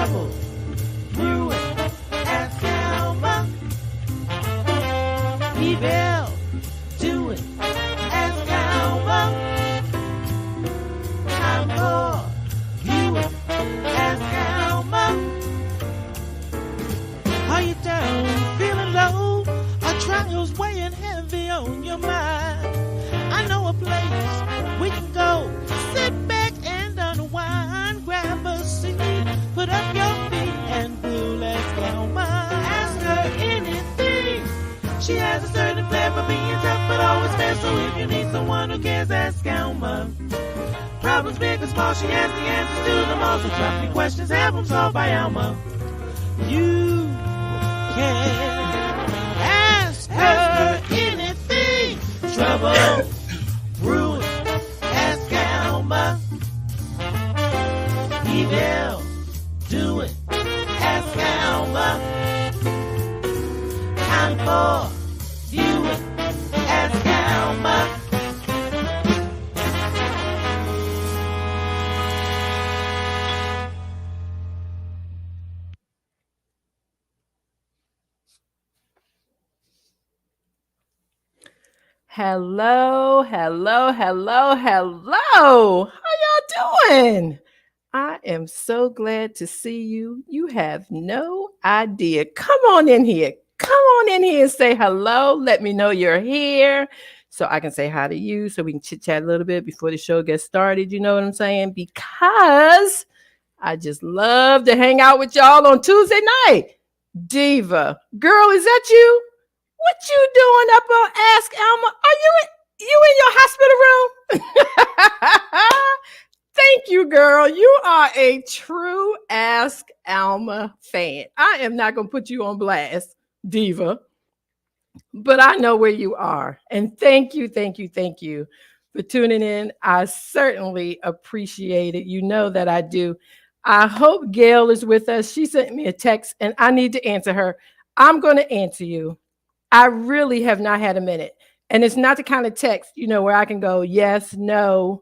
trouble. You ask Alma. Evil, do it. Ask Alma. I'm for you. Ask Alma. Are you down, feeling low? Are trials weighing heavy on your mind? I know a place we can go. Sit back and unwind. Grab a seat, put up your feet, and we'll ask Alma. Ask her anything. She has a certain flair for being tough, but always fair. So if you need someone who cares, ask Alma. Problems big or small, she has the answers to them all. So drop your questions, have them solved by Alma. You can ask her anything. Trouble, ruin, ask Alma. Evil, do it, ask Alma. Time for you, ask Alma. Hello. How y'all doing? I am so glad to see you. You have no idea. Come on in here and say hello. Let me know you're here so I can say hi to you so we can chit chat a little bit before the show gets started. You know what I'm saying? Because I just love to hang out with y'all on Tuesday night. Diva, girl, is that you? What you doing up on Ask Alma? Are you in your hospital room? Thank you, girl. You are a true Ask Alma fan. I am not going to put you on blast, Diva, but I know where you are. And thank you for tuning in. I certainly appreciate it. You know that I do. I hope Gail is with us. She sent me a text and I need to answer her. I'm going to answer you. I really have not had a minute. And it's not the kind of text, where I can go, yes, no.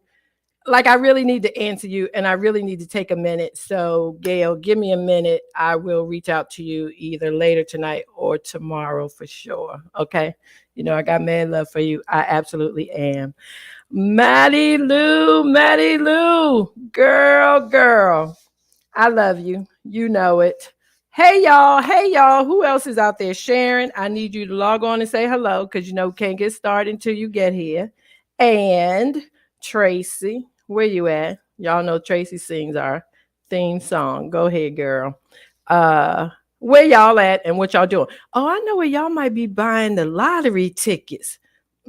Like I really need to answer you and I really need to take a minute. So Gail, give me a minute. I will reach out to you either later tonight or tomorrow for sure. Okay. I got mad love for you. I absolutely am. Maddie Lou, girl. I love you. You know it. Hey y'all, who else is out there? Sharon, I need you to log on and say hello because we can't get started until you get here. And Tracy, where you at? Y'all know Tracy sings our theme song. Go ahead, girl. Where y'all at and what y'all doing? Oh, I know where y'all might be buying the lottery tickets.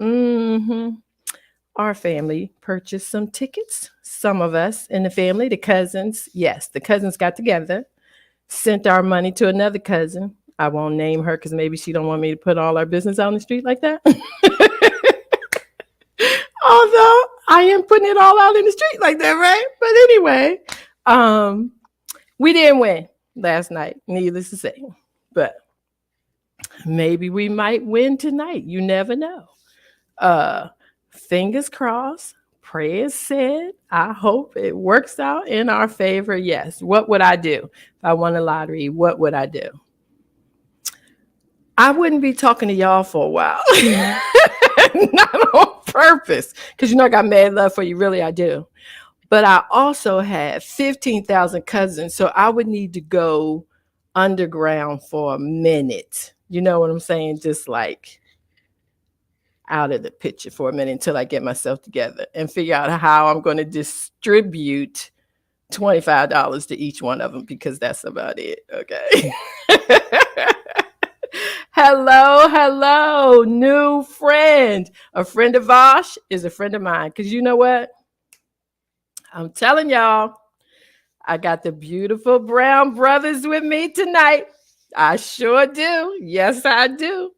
Our family purchased some tickets. Some of us in the family, the cousins. Yes, the cousins got together. Sent our money to another cousin. I won't name her because maybe she don't want me to put all our business out on the street like that. Although I am putting it all out in the street like that, right? But anyway, we didn't win last night, needless to say. But maybe we might win tonight. You never know. Fingers crossed. Prayers said, I hope it works out in our favor. Yes. What would I do if I won the lottery? What would I do? I wouldn't be talking to y'all for a while. Not on purpose. Because I got mad love for you. Really, I do. But I also have 15,000 cousins. So I would need to go underground for a minute. You know what I'm saying? Just like out of the picture for a minute until I get myself together and figure out how I'm going to distribute $25 to each one of them because that's about it. Okay. Hello, new friend. A friend of Vash is a friend of mine. Because you know what? I'm telling y'all, I got the beautiful Brown brothers with me tonight. I sure do. Yes, I do.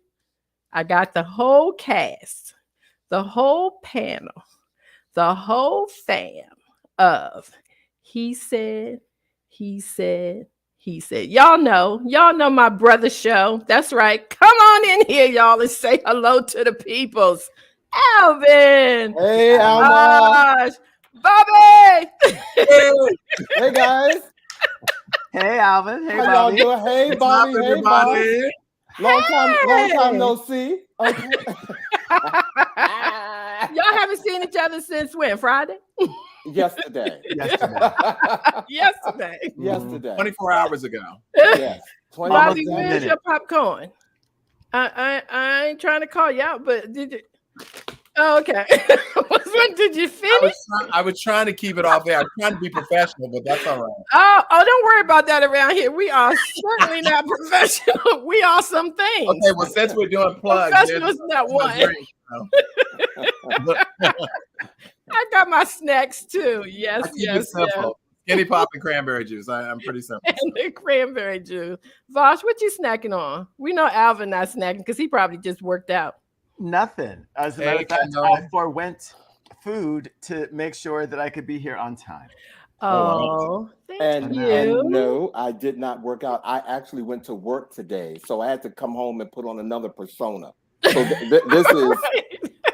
I got the whole cast, the whole panel, the whole fam of He Said. Y'all know my brother show. That's right. Come on in here, y'all, and say hello to the peoples. Alvin. Hey, Alma. Bobby. Hey guys. Hey, Alvin. Hey, How Bobby. y'all doing? Hey, What's Bobby. up, Hey, everybody? Bob. Long time Hey. no see. Okay. Y'all haven't seen each other since when? Friday? Yesterday. Yesterday. Yesterday. 24 hours ago. Yes. 20 Bobby, Almost a where's minute. your popcorn? I ain't trying to call you out, but did you? Oh, okay. Did you finish? I was trying to keep it off air. I was trying to be professional, but that's all right. Oh, don't worry about that around here. We are certainly not professional. We are some things. Okay, well, since we're doing plugs, Professional's not there's no one. drink, But I got my snacks too. Yes, I keep it simple. Skinny pop and cranberry juice. I'm pretty simple. And the cranberry juice. Vash, what you snacking on? We know Alvin not snacking because he probably just worked out. Nothing. As a matter of fact, I forewent food to make sure that I could be here on time. Oh, thank And you. no, I did not work out. I actually went to work today, so I had to come home and put on another persona. So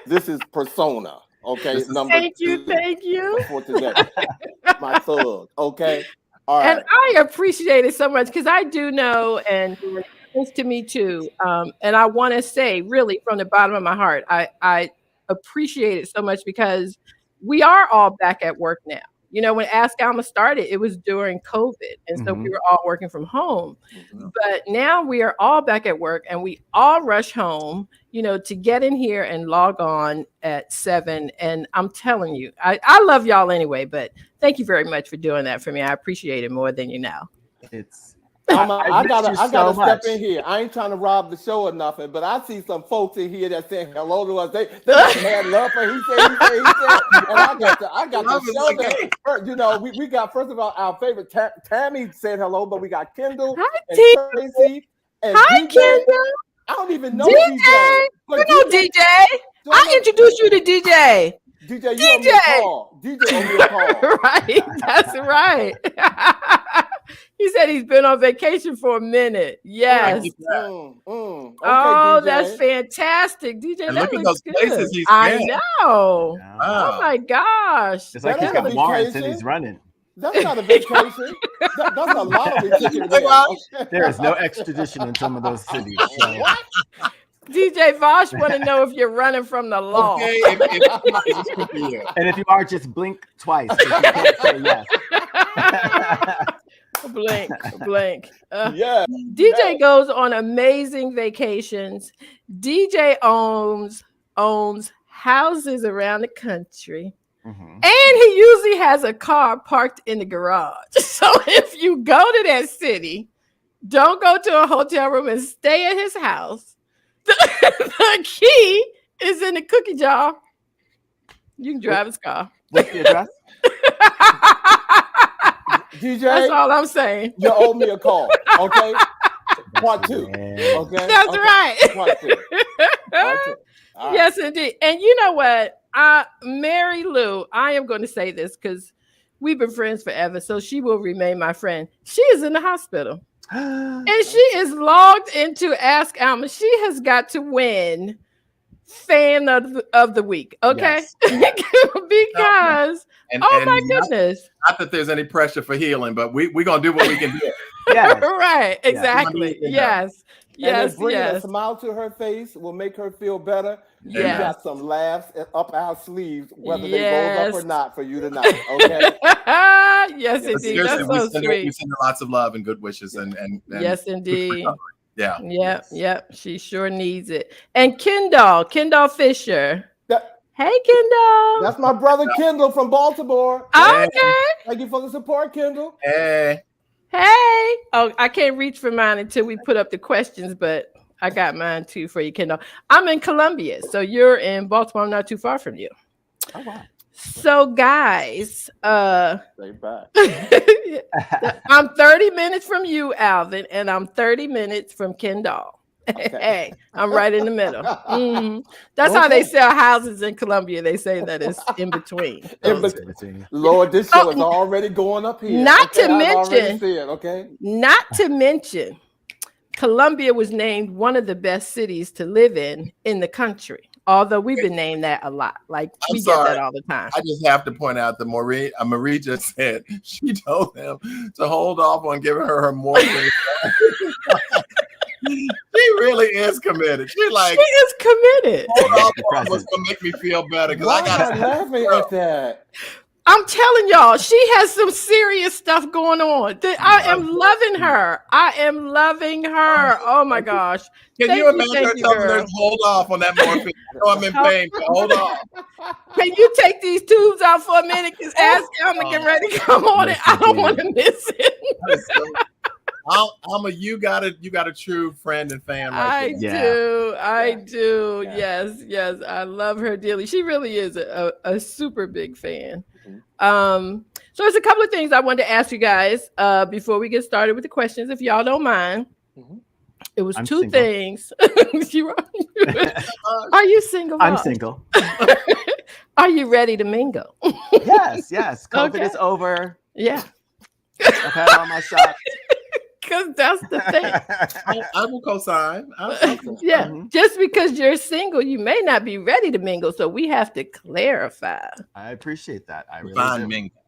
this is persona. Okay, number Thank two you. for today. My thug. Okay. All right. And I appreciate it so much because I do know, and it's to me too. And I want to say, really, from the bottom of my heart, I appreciate it so much because we are all back at work now. You know, when Ask Alma started, it was during COVID. And so we were all working from home. But now we are all back at work and we all rush home, you know, to get in here and log on at 7. And I'm telling you, I love y'all anyway, but thank you very much for doing that for me. I appreciate it more than you know. I gotta step in here. I ain't trying to rob the show or nothing, but I see some folks in here that saying hello to us. They had love for he said, and I got to show them. You know, we got first of all our favorite Tammy said hello, but we got Kendall and Tracy and Hi, DJ. Kendall. I don't even know DJ. But You know DJ. I introduced you to DJ. DJ, you owe me a call. DJ owe me a call. Right, that's right. He said he's been on vacation for a minute. Yes. Okay, Oh, DJ. that's fantastic, DJ. And that look at looks those good. places he's I been. know. Wow. Oh my gosh. It's like he's got warrants and he's running. That's not a vacation. That's a lottery ticket. There is no extradition in some of those cities. So. What? DJ Vash want to know if you're running from the law. Okay, and if you are, just blink twice. You can't say yes. Blink. Yeah. DJ goes on amazing vacations. DJ owns houses around the country. And he usually has a car parked in the garage. So if you go to that city, don't go to a hotel room and stay at his house. The key is in the cookie jar. You can drive his car. What's the address? DJ, that's all I'm saying. You owe me a call, okay? Part 2, okay? That's right. Part 2. Right. Yes, indeed. And you know what? Mary Lou, I am going to say this because we've been friends forever, so she will remain my friend. She is in the hospital. And she is logged into Ask Alma. She has got to win fan of the week, okay? Yes. Because my goodness. Not that there's any pressure for healing, but we're gonna do what we can do. Right, exactly. Yes. And bringing a smile to her face will make her feel better. Yes. We got some laughs up our sleeves, whether they roll up or not, for you tonight. Okay. Yes, indeed. That's so sweet. We send her lots of love and good wishes, and yes, indeed. Yeah. Yep. She sure needs it. And Kendall Fisher. Hey, Kendall. That's my brother Kendall from Baltimore. Okay. Thank you for the support, Kendall. Hey. Oh, I can't reach for mine until we put up the questions, but I got mine too for you, Kendall. I'm in Columbia, so you're in Baltimore. I'm not too far from you. Oh, wow. So, guys, stay back. I'm 30 minutes from you, Alvin, and I'm 30 minutes from Kendall. Okay. Hey, I'm right in the middle. That's how they sell houses in Columbia. They say that it's in between. Lord, this show is already going up here. Not to mention, Columbia was named one of the best cities to live in the country. Although we've been named that a lot. Like we get that all the time. I just have to point out that Marie just said she told him to hold off on giving her morphine. She really is committed. She is committed. Hold off on what's gonna make me feel better because I got laughing at that. I'm telling y'all, she has some serious stuff going on. I am loving her. I am loving her. Oh my gosh. Can you imagine her telling her to hold off on that morphine? I'm in pain, but hold off. Can you take these tubes out for a minute? Because ask Alma get ready to come on it. I don't want to miss it. Alma, you got a true friend and fan right there. I do. Yeah. Yes. I love her dearly. She really is a super big fan. So there's a couple of things I wanted to ask you guys before we get started with the questions, if y'all don't mind. It was two things. Are you single? I'm single. Are you ready to mingle? Yes. COVID is over. Yeah. I've had all my shots. Because that's the thing. I will co-sign. Yeah. Mm-hmm. Just because you're single, you may not be ready to mingle. So we have to clarify. I appreciate that. I really Fine do. mingle.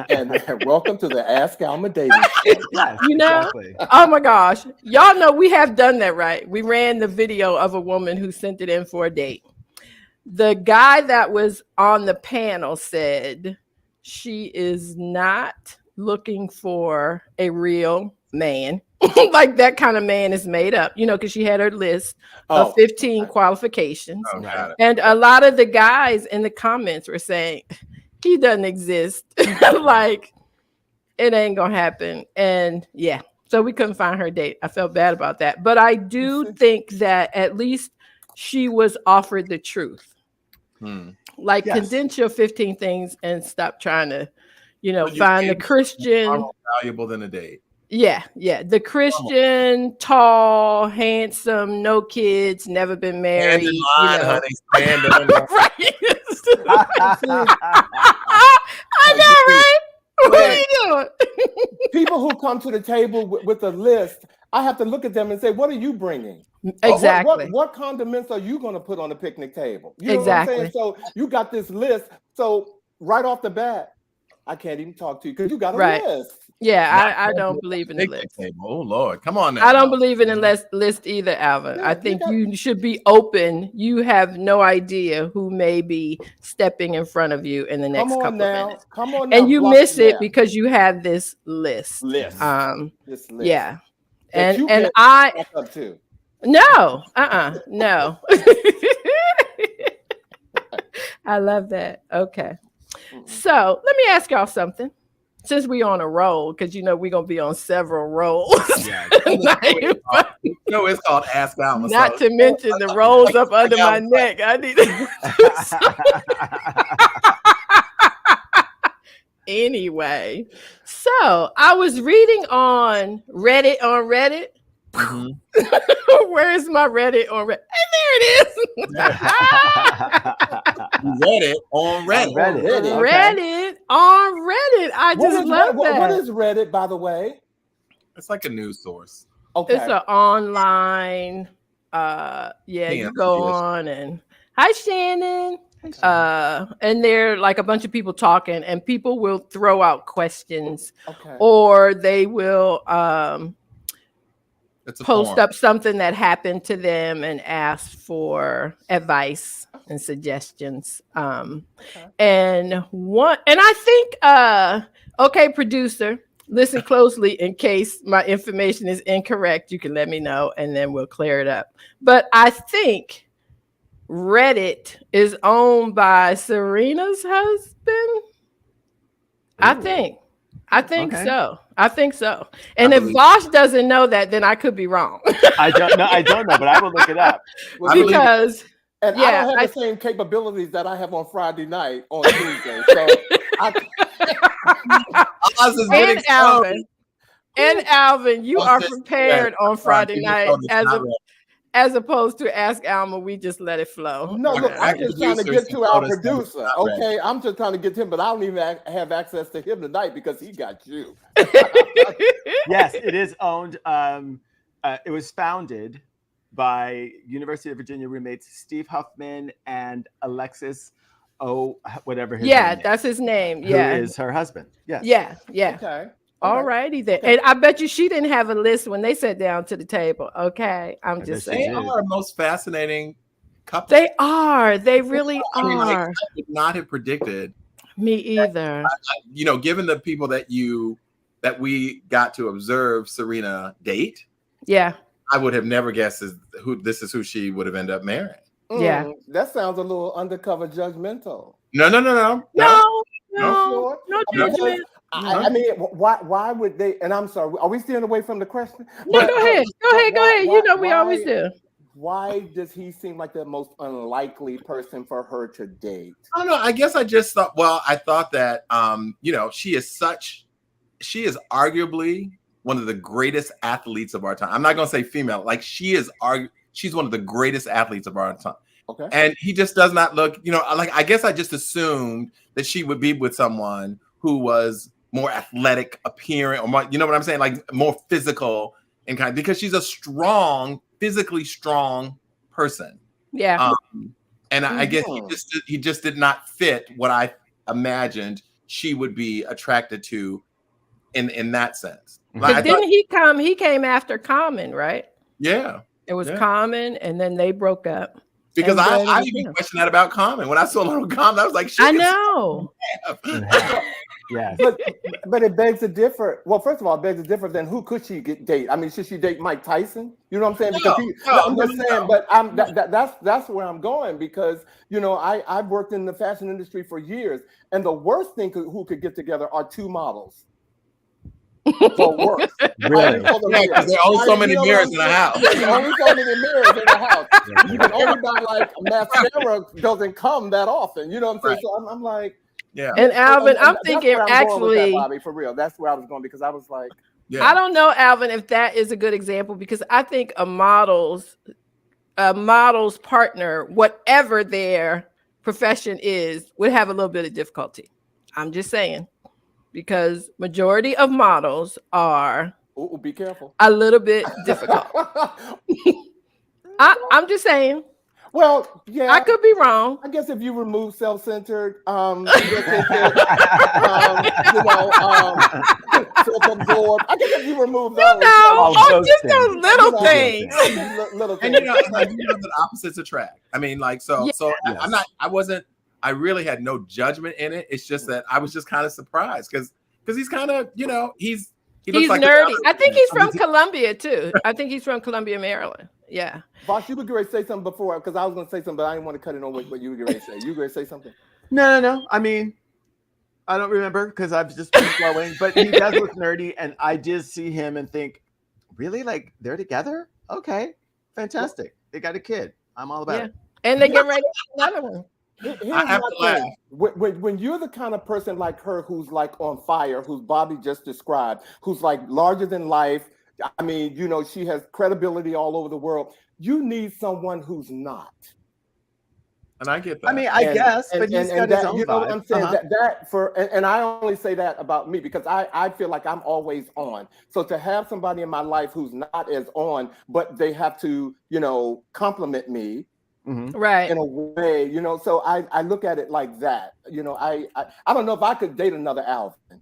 And welcome to the Ask Alma dating show. Yes, you know, exactly. Oh my gosh. Y'all know we have done that, right? We ran the video of a woman who sent it in for a date. The guy that was on the panel said she is not looking for a real man. Like that kind of man is made up, because she had her list of 15 qualifications. And a lot of the guys in the comments were saying he doesn't exist. Like it ain't gonna happen. And yeah, so we couldn't find her date. I felt bad about that. But I do think that at least she was offered the truth. Like condense your 15 things and stop trying to find the Christian more valuable than a date. Yeah. The Christian, tall, handsome, no kids, never been married. Stand in line, honey. Stand in line. Right. I know, right? What are you doing? People who come to the table with a list, I have to look at them and say, "What are you bringing? Exactly. What condiments are you going to put on the picnic table?" You know exactly. what I'm saying? So you got this list. So right off the bat, I can't even talk to you because you got a list. Yeah, I don't believe in the list. Oh Lord, come on now. I don't believe in the list either, Alvin. I think you should be open. You have no idea who may be stepping in front of you in the next couple of minutes. Come on now. And you miss it because you have this list. This list. Yeah. And I up too. No. I love that. Okay. So let me ask y'all something. Since we on a roll, because we're gonna be on several rolls. Yeah. It's called Ask Alma. Not to mention the rolls up under my neck. I need to Anyway, so I was reading on Reddit. Where's my Reddit on Reddit? And there it is. Reddit on Reddit. Reddit on Reddit. I just love that. What is Reddit, by the way? It's like a news source. Okay. It's an online. You go on and hi Shannon. And they're like a bunch of people talking, and people will throw out questions, or they will post up something that happened to them and ask for advice and suggestions. And I think, producer, listen closely in case my information is incorrect. You can let me know and then we'll clear it up. But I think Reddit is owned by Serena's husband. I think so. And if Vash doesn't know that, then I could be wrong. I don't know, but I will look it up. Because I don't have the same capabilities that I have on Friday night on Tuesday. So Alvin, you are prepared on Friday night as opposed to Ask Alma, we just let it flow. No, look, I'm just trying to get to our producer. Okay, I'm just trying to get to him, but I don't even have access to him tonight because he got you. Yes, it is owned. It was founded by University of Virginia roommates Steve Huffman and Alexis whatever his name is. That's his name. Yeah. Who is her husband. Yes. Yeah. Yeah. Okay. All righty then. Okay. And I bet you she didn't have a list when they sat down to the table. Okay. I'm just saying. They are the most fascinating couple. They are. They really are. I mean, I would not have predicted. Me either. Given the people that we got to observe Serena date. Yeah. I would have never guessed this is who she would have ended up marrying. Yeah. That sounds a little undercover judgmental. No. No judgment. I mean, why would they? And I'm sorry, are we steering away from the question? No, go ahead. We always do. Why does he seem like the most unlikely person for her to date? I don't know. I guess I just thought. Well, I thought that she is arguably one of the greatest athletes of our time. I'm not going to say female. Like she's one of the greatest athletes of our time. Okay. And he just does not look. I guess I just assumed that she would be with someone who was more athletic appearing, or more, you know what I'm saying, like more physical and kind, because she's a physically strong person. Yeah. And I guess he just did not fit what I imagined she would be attracted to in that sense. But he came after Common, right? Yeah. It was Common, and then they broke up. Because I even questioned that about Common. When I saw little Common, I was like, I know. Yeah. But it begs to differ. Well, first of all, it begs to differ. Then who could she date? I mean, should she date Mike Tyson? You know what I'm saying? I'm just saying. But that's where I'm going, because I've worked in the fashion industry for years, and the worst thing who could get together are two models. For work. Really? Because there are only so many mirrors in the house. There's only so many mirrors in the house. You can only buy like mascara doesn't come that often. You know what I'm saying? So I'm like, yeah. And Alvin, I'm thinking actually, Bobby, for real. That's where I was going, because I was like, I don't know, Alvin, if that is a good example, because I think a model's partner, whatever their profession is, would have a little bit of difficulty. I'm just saying. Because majority of models are be careful, a little bit difficult. I'm just saying. Well, yeah, I could be wrong. I guess if you remove self-centered, self-absorbed, I guess if you remove those, just those little things. Little things. And the opposites attract. I mean, like so. I really had no judgment in it. It's just that I was just kind of surprised because he's kind of, he looks like nerdy. I think he's from Columbia too. I think he's from Columbia, Maryland. Yeah. Vash, you were going to say something before, because I was going to say something, but I didn't want to cut it on what you were going to say. You were going to say something? No. I mean, I don't remember because I've just been flowing, but he does look nerdy, and I just see him and think, really? Like, they're together? Okay. Fantastic. They got a kid. I'm all about it. And they get ready for another one. I have to laugh. When you're the kind of person like her who's like on fire, who's Bobby just described, who's like larger than life, I mean, she has credibility all over the world. You need someone who's not. And I get that. I mean, I guess, but he's got his own vibe. You know what I'm saying? And I only say that about me because I feel like I'm always on. So to have somebody in my life who's not as on, but they have to, compliment me. Mm-hmm. Right. In a way, so I look at it like that. I don't know if I could date another Alvin.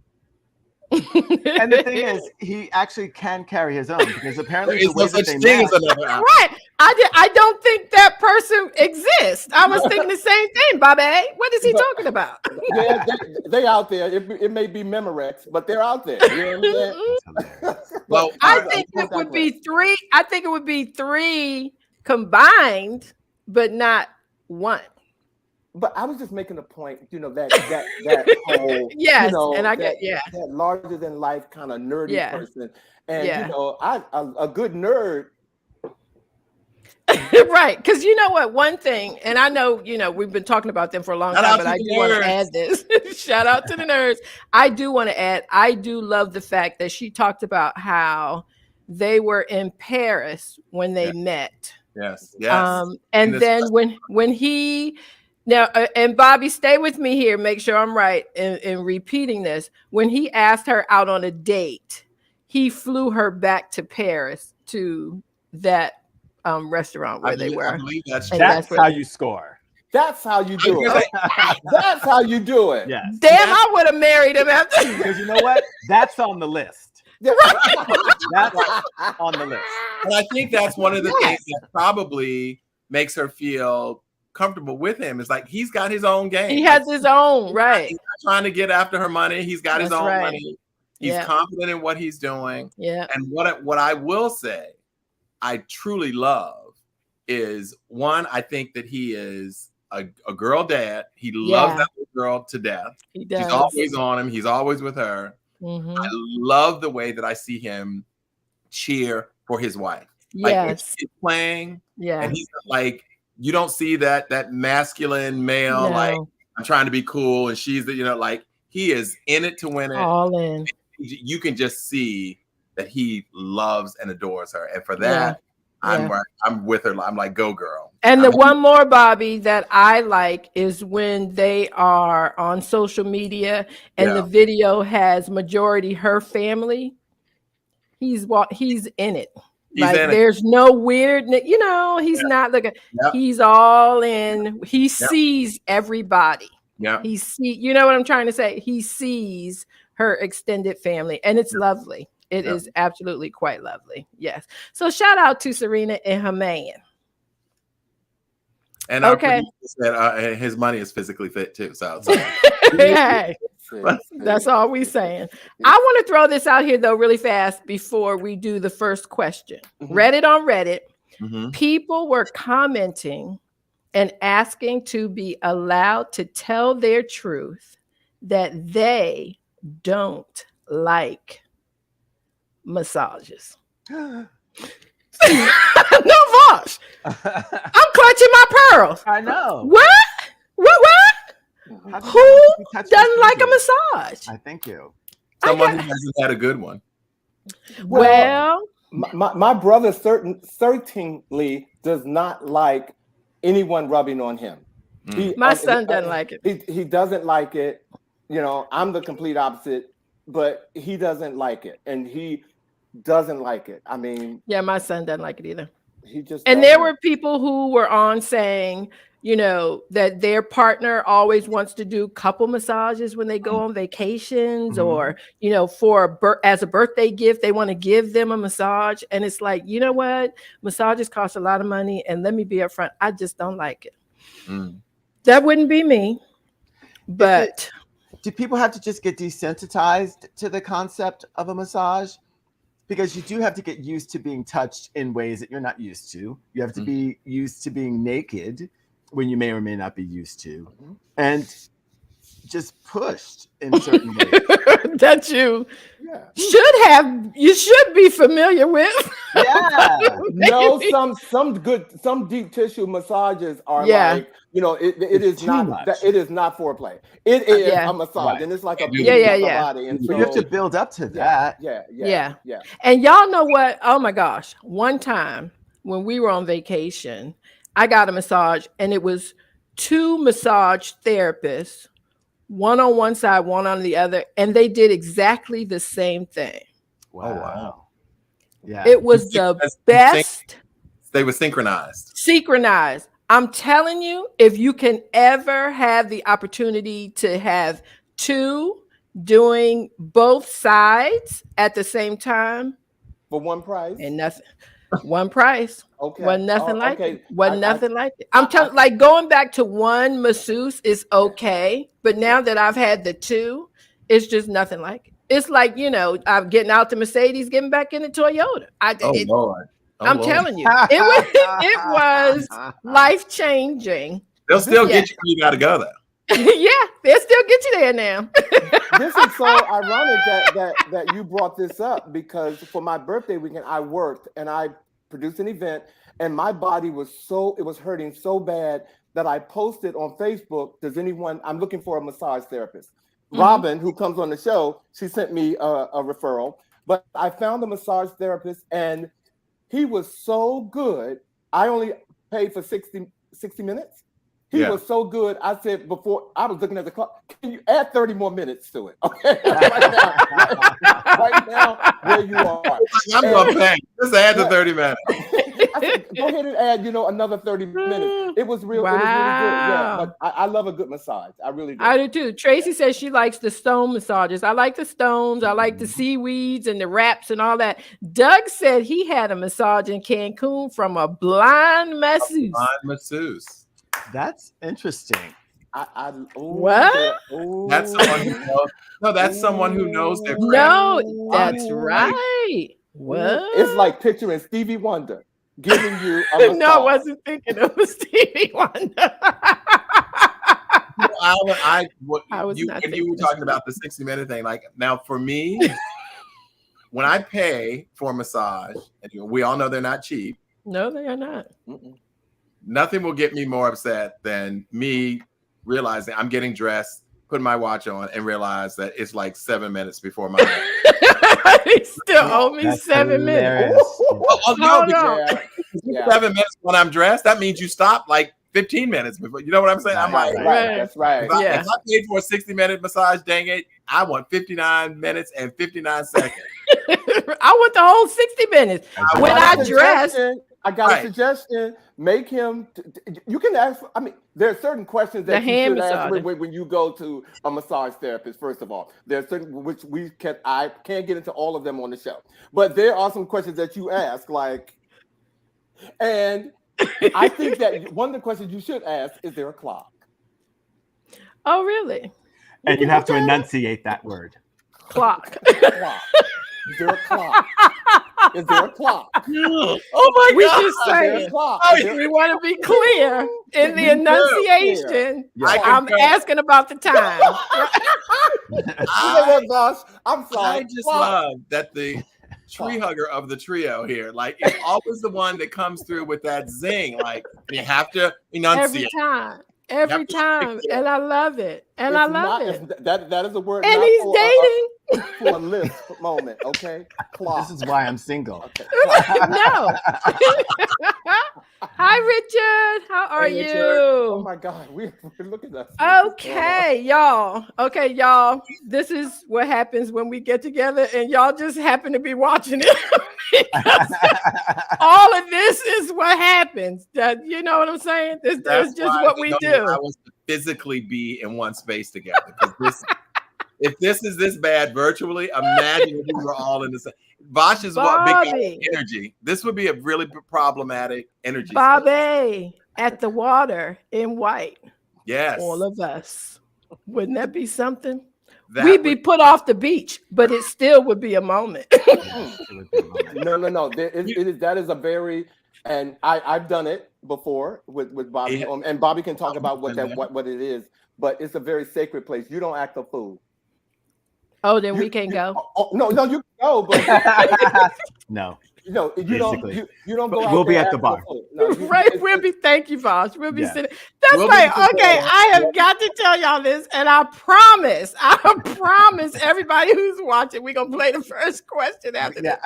And the thing is, he actually can carry his own, because apparently there is no such thing as another Alvin. Right. I don't think that person exists. I was thinking the same thing, Bobby. What is he talking about? Yeah, they out there. It may be Memorex, but they're out there. You know what I'm saying? Well, I think it would be three. I think it would be three combined, but not one. But I was just making a point, that whole, yes, and I get that larger than life kind of nerdy person, and a good nerd. Right, because you know what, one thing, and I know we've been talking about them for a long time, but I do want to add this. Shout out to the nerds. I do want to add, I do love the fact that she talked about how they were in Paris when they met. Yes. And then when he now and Bobby, stay with me here, make sure I'm right in repeating this. When he asked her out on a date, he flew her back to Paris to that restaurant where they were. I believe that's And true. That's how you score. That's how you do it. That's how you do it. Yes. Damn, I would have married him after. Because you know what? That's on the list. That's on the list. And I think that's one of the things that probably makes her feel comfortable with him. Is like he's got his own game. He has his own, right? He's not trying to get after her money. He's got his That's own right. money. He's confident in what he's doing. Yeah. And what I will say, I truly love is one. I think that he is a girl dad. He loves that little girl to death. He does. She's always on him. He's always with her. Mm-hmm. I love the way that I see him cheer for his wife. Yes. Like, he's playing. Yeah. And he's like, you don't see that masculine male, like, I'm trying to be cool. And she's the, like, he is in it to win it. All in. You can just see that he loves and adores her. And for that, I'm with her. I'm like, go girl. And the one more, Bobby, that I like is when they are on social media and the video has majority her family. He's in it. There's no weird, he's not looking. He's all in. He sees everybody. Yeah. You know what I'm trying to say? He sees her extended family, and it's lovely. It is absolutely quite lovely. Yes. So shout out to Serena and her man. And our producer said his money is physically fit too. So hey, that's all we saying. I want to throw this out here though really fast before we do the first question. Reddit on Reddit, people were commenting and asking to be allowed to tell their truth that they don't like massages. No, Vash. I'm clutching my pearls. I know. What? Who doesn't like a massage? I thank you. Someone who hasn't had a good one. Well, my brother certainly does not like anyone rubbing on him. My son doesn't like it. He doesn't like it. I'm the complete opposite, but he doesn't like it, and he doesn't like it. I mean, my son doesn't like it either. He just there were people who were on saying, that their partner always wants to do couple massages when they go on vacations, or as a birthday gift, they want to give them a massage. And it's like, you know what? Massages cost a lot of money, and let me be upfront, I just don't like it. That wouldn't be me. But do people have to just get desensitized to the concept of a massage? Because you do have to get used to being touched in ways that you're not used to. You have to be used to being naked when you may or may not be used to. And just pushed in certain ways. That you should be familiar with. No, some deep tissue massages are like, it is not foreplay. It is a massage, and it's like a body. And so you have to build up to that. Yeah. And y'all know what? Oh my gosh. One time when we were on vacation, I got a massage, and it was 2 massage therapists, one on one side, one on the other, and they did exactly the same thing. Wow. Yeah. It was the best. They were synchronized. I'm telling you, if you can ever have the opportunity to have 2 doing both sides at the same time. For one price. And nothing. One price. Okay. Wasn't nothing like it. Wasn't nothing like it. I'm telling, like, going back to one masseuse is okay, but now that I've had the 2, it's just nothing like it. It's like, I'm getting out the Mercedes, getting back in the Toyota. Lord. I'm telling you, it was life changing. They'll still get you. You got to go there. They'll still get you there now. This is so ironic that you brought this up, because for my birthday weekend I worked and I produced an event, and my body was hurting so bad that I posted on Facebook, I'm looking for a massage therapist. Robin, who comes on the show, she sent me a referral, but I found a massage therapist, and he was so good. I only paid for 60 minutes. He was so good. I said before, I was looking at the clock, can you add 30 more minutes to it? Okay. right now, where you are. I'm going to pay. Just add the 30 minutes. I said, go ahead and add, another 30 minutes. It was real. It was really good. Yeah, but I love a good massage. I really do. I do too. Tracy says she likes the stone massages. I like the stones. I like the seaweeds and the wraps and all that. Doug said he had a massage in Cancun from a blind masseuse. That's interesting. What? That's someone who knows. No, that's someone who knows their craft. No, that's right. What? It's like picturing Stevie Wonder giving you a massage. No, I wasn't thinking of Stevie Wonder. When you were talking about the 60-minute thing, like now for me, when I pay for a massage, and we all know they're not cheap. No, they are not. Nothing will get me more upset than me realizing I'm getting dressed, putting my watch on, and realize that it's like 7 minutes before my He still owe me 7 minutes. No, 7 minutes when I'm dressed, that means you stop like 15 minutes before. You know what I'm saying? I'm like, that's right. If I paid for a 60-minute massage, dang it, I want 59 minutes and 59 seconds. I want the whole 60 minutes. When I dress. I got a suggestion. Make him. You can ask. I mean, there are certain questions that you should ask when you go to a massage therapist. First of all, there are certain which I can't get into all of them on the show, but there are some questions that you ask, like, and I think that one of the questions you should ask is there a clock? Oh, really? And you have to enunciate that word. Clock. Clock. Is there a clock? Is there a clock? Oh my God. We just say we want to be clear in the enunciation. I'm asking about the time. You know what, Vash? I'm sorry. I just love that the tree hugger of the trio here, like, it's always the one that comes through with that zing. Like, you have to enunciate. Every time. And I love it. And I love it. That is a word. And he's dating. For a lisp moment, okay? Clock. This is why I'm single. Okay. No. Hi, Richard. How are you? Richard. Oh my God, we're looking at us. Okay, y'all. This is what happens when we get together, and y'all just happen to be watching it. All of this is what happens. You know what I'm saying? This is just what we do. I was to physically be in one space together. If this is this bad virtually, imagine if we were all in the same. Vash is what big energy. This would be a really problematic energy. Bobby at the water in white. Yes. All of us. Wouldn't that be something? We'd be put off the beach, but it still would be a moment. No. That is a very, and I've done it before with Bobby, and Bobby can talk about what it is. But it's a very sacred place. You don't act a fool. Oh, then we can go. No, you can go, but no. You don't go out. We'll be at the bar. We'll be. Thank you, Vash. We'll be sitting. That's right. Okay, I have got to tell y'all this, and I promise everybody who's watching, we're gonna play the first question after this.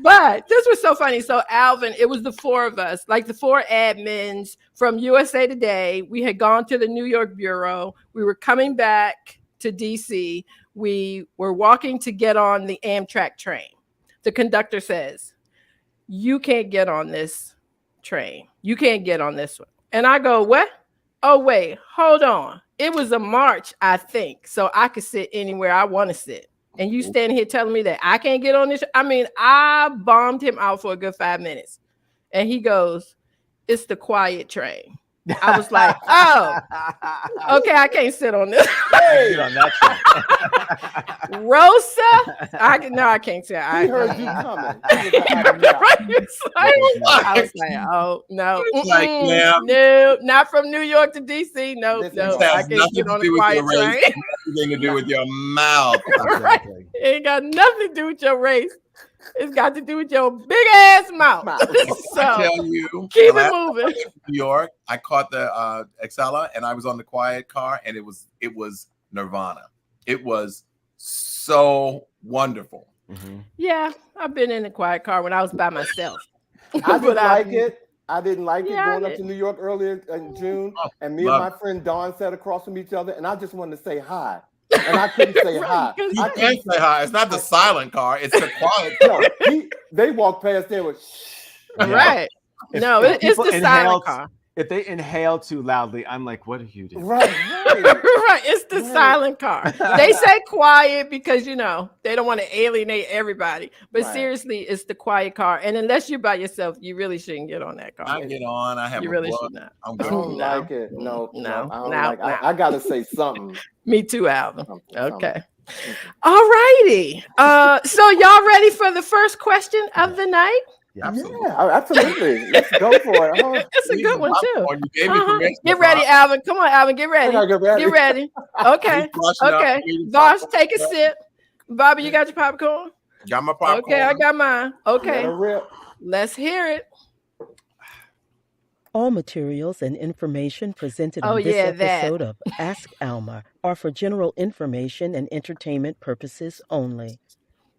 But this was so funny. So Alvin, it was the four of us, like the four admins from USA Today. We had gone to the New York bureau. We were coming back to DC. We were walking to get on the Amtrak train. The conductor says, "You can't get on this train. You can't get on this one." And I go, "What? Oh, wait, hold on. It was a march, I think, so I could sit anywhere I want to sit. And you standing here telling me that I can't get on this?" I mean, I bombed him out for a good 5 minutes. And he goes, "It's the quiet train." I was like, "Oh, okay, I can't sit on this." Hey, on that Rosa, I can't sit. I heard you coming. I was like, "Oh no, no, not from New York to DC. No, I can't get on the quiet train." Nothing to do with your mouth. Exactly. It ain't got nothing to do with your race. It's got to do with your big ass mouth. So I tell you, keep it moving. New York, I caught the Excella, and I was on the quiet car, and it was nirvana. It was so wonderful. Mm-hmm. Yeah, I've been in the quiet car when I was by myself. I didn't like it. I didn't like it going up to New York earlier in June, and me and my friend Dawn sat across from each other, and I just wanted to say hi. And I couldn't say hi. You can't say hi. It's not the silent car. It's the quiet car. No, they walked past there with shh. Right. It's the silent car. If they inhale too loudly, I'm like, what are you doing? Right. Right. It's the silent car. They say quiet because, they don't want to alienate everybody. But seriously, it's the quiet car. And unless you're by yourself, you really shouldn't get on that car. I get on. I have you a really blood. should not. I don't like it. No. I got to say something. Me too, Alvin. Okay. All righty. So y'all ready for the first question of the night? Yeah, absolutely. Let's go for it. It's a good one too. You gave me permission. Get ready, Alvin. Come on, Alvin. Get ready. Get ready. Okay. Okay. Vash, take a sip. Bobby, you got your popcorn? Got my popcorn. Okay, I got mine. Okay. Rip. Let's hear it. All materials and information presented on this episode of Ask Alma are for general information and entertainment purposes only.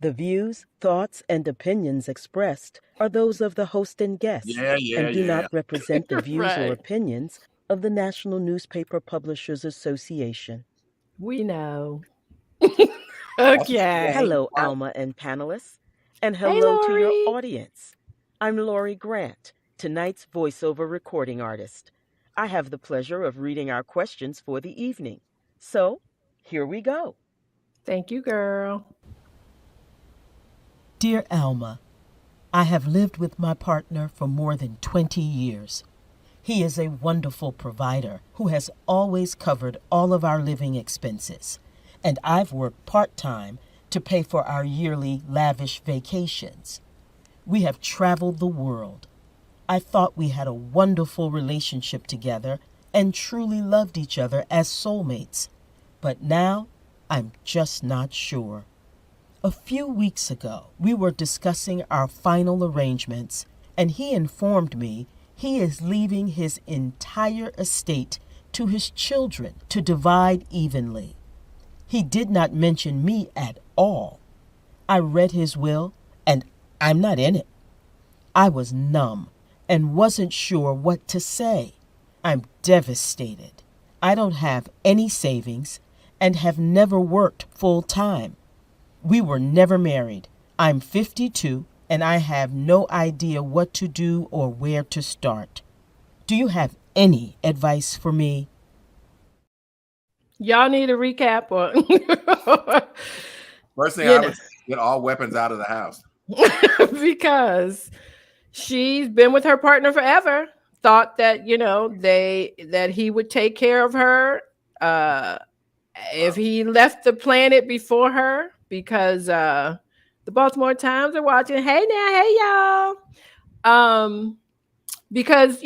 The views, thoughts, and opinions expressed are those of the host and guest and do not represent the views or opinions of the National Newspaper Publishers Association. We know. Okay. Hello, Alma and panelists, and hello to your audience. I'm Lori Grant, tonight's voiceover recording artist. I have the pleasure of reading our questions for the evening. So, here we go. Thank you, girl. Dear Alma, I have lived with my partner for more than 20 years. He is a wonderful provider who has always covered all of our living expenses, and I've worked part-time to pay for our yearly lavish vacations. We have traveled the world. I thought we had a wonderful relationship together and truly loved each other as soulmates, but now I'm just not sure. A few weeks ago, we were discussing our final arrangements, and he informed me he is leaving his entire estate to his children to divide evenly. He did not mention me at all. I read his will, and I'm not in it. I was numb and wasn't sure what to say. I'm devastated. I don't have any savings and have never worked full-time. We were never married. I'm 52, and I have no idea what to do or where to start. Do you have any advice for me? Y'all need a recap or First thing I would say, get all weapons out of the house. because she's been with her partner forever. Thought that that he would take care of her if he left the planet before her, because the Baltimore Times are watching. Hey now, hey y'all. Because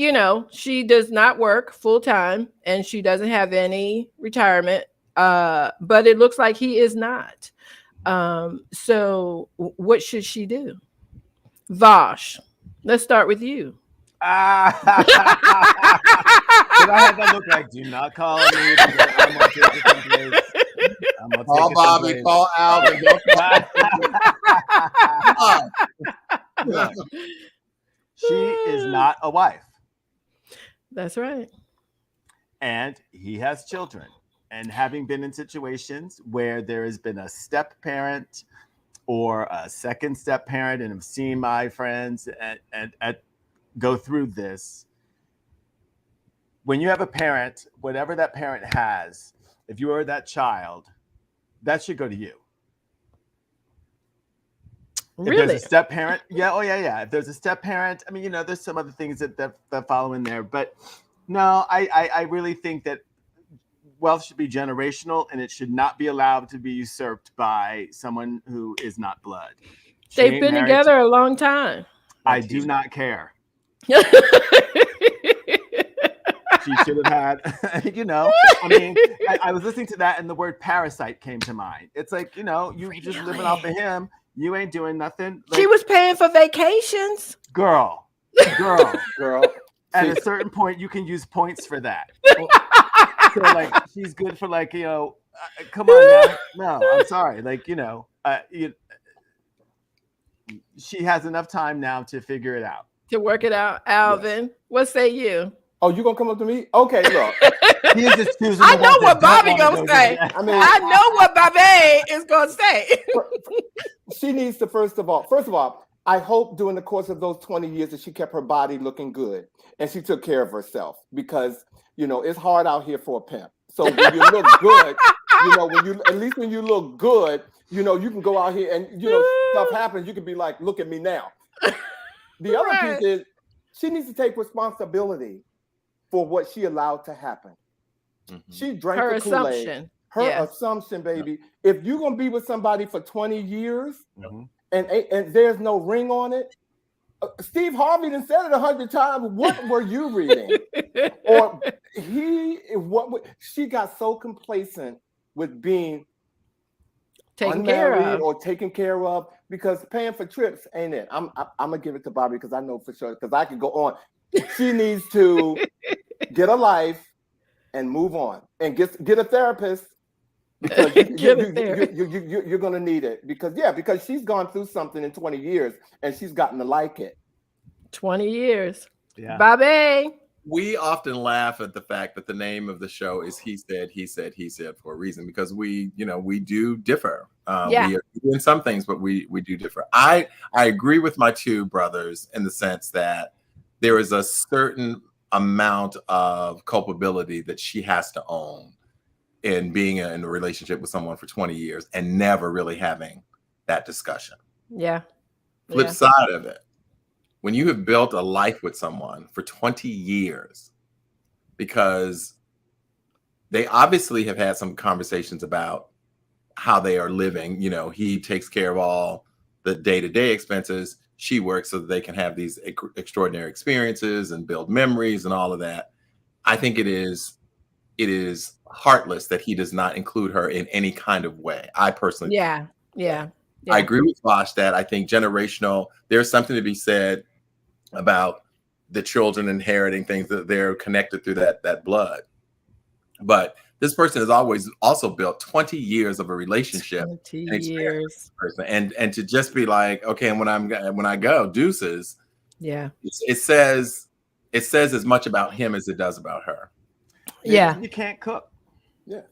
she does not work full time and she doesn't have any retirement. But it looks like he is not. So what should she do? Vash, let's start with you. Did I have that look like, do not call me? I'm gonna take it someplace. Call Bobby, call Alvin. She is not a wife. That's right. And he has children. And having been in situations where there has been a step parent or a second step parent, and have seen my friends and go through this, when you have a parent, whatever that parent has, if you are that child, that should go to you. Really? If there's a step parent, yeah. If there's a step parent, I mean, there's some other things that follow in there, but no, I really think that wealth should be generational, and it should not be allowed to be usurped by someone who is not blood. They've been together a long time. I do not care. She should have had, I mean, I was listening to that and the word parasite came to mind. It's like, you just living off of him. You ain't doing nothing. Like, she was paying for vacations. Girl. At a certain point, you can use points for that. So, like, she's good for, like, come on now. No, I'm sorry. Like, she has enough time now to figure it out. To work it out. Alvin, yes. What say you? Oh, you gonna come up to me? Okay, look. He is just choosing. I know what Bobby gonna say. I know what Bobby is gonna say. She needs to first of all, I hope during the course of those 20 years that she kept her body looking good and she took care of herself, because, it's hard out here for a pimp. So when you look good, at least when you look good, you can go out here and, stuff happens. You can be like, look at me now. The other piece is she needs to take responsibility for what she allowed to happen. Mm-hmm. She drank her the Kool-Aid. Her assumption, baby. Yeah. If you're going to be with somebody for 20 years, mm-hmm. and there's no ring on it, Steve Harvey done said it 100 times. What were you reading? Or she got so complacent with being taken care of or taken care of, because paying for trips ain't it. I'm gonna give it to Bobby because I know for sure, because I could go on. She needs to get a life and move on and get a therapist, because you're gonna need it, because she's gone through something in 20 years and she's gotten to like it. 20 years. Yeah. Bobby. We often laugh at the fact that the name of the show is He Said, He Said, He Said for a reason, because we do differ. We are doing some things, but we do differ. I agree with my two brothers in the sense that there is a certain amount of culpability that she has to own in being in a relationship with someone for 20 years and never really having that discussion. Yeah. Flip side of it, when you have built a life with someone for 20 years, because they obviously have had some conversations about how they are living. He takes care of all the day-to-day expenses. She works so that they can have these extraordinary experiences and build memories and all of that. I think it is heartless that he does not include her in any kind of way. I personally Yeah. I agree with Vash that I think there's something to be said about the children inheriting things that they're connected through that blood. But this person has always also built 20 years of a relationship. 20 years. And to just be like, okay, and when I go, deuces. Yeah. It says as much about him as it does about her. Yeah. You can't cook. Yeah.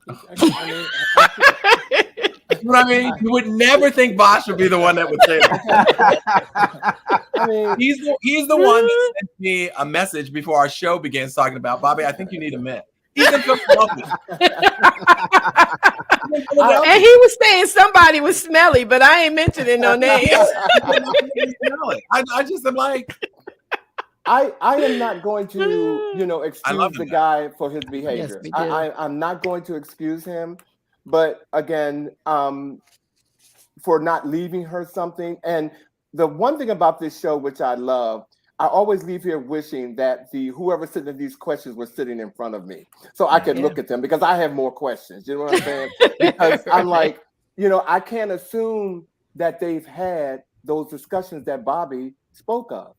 I mean, you would never think Vash would be the one that would say that. I mean, he's the one that sent me a message before our show begins talking about, Bobby, I think you need a mint. He's in Philadelphia. And he was saying somebody was smelly, but I ain't mentioning no names. I just am like, I am not going to, excuse the guy for his behavior. Yes, I'm not going to excuse him. But again, for not leaving her something. And the one thing about this show, which I love, I always leave here wishing that whoever's sitting in these questions was sitting in front of me, so I could look at them, because I have more questions. You know what I'm saying? Because I'm like, I can't assume that they've had those discussions that Bobby spoke of.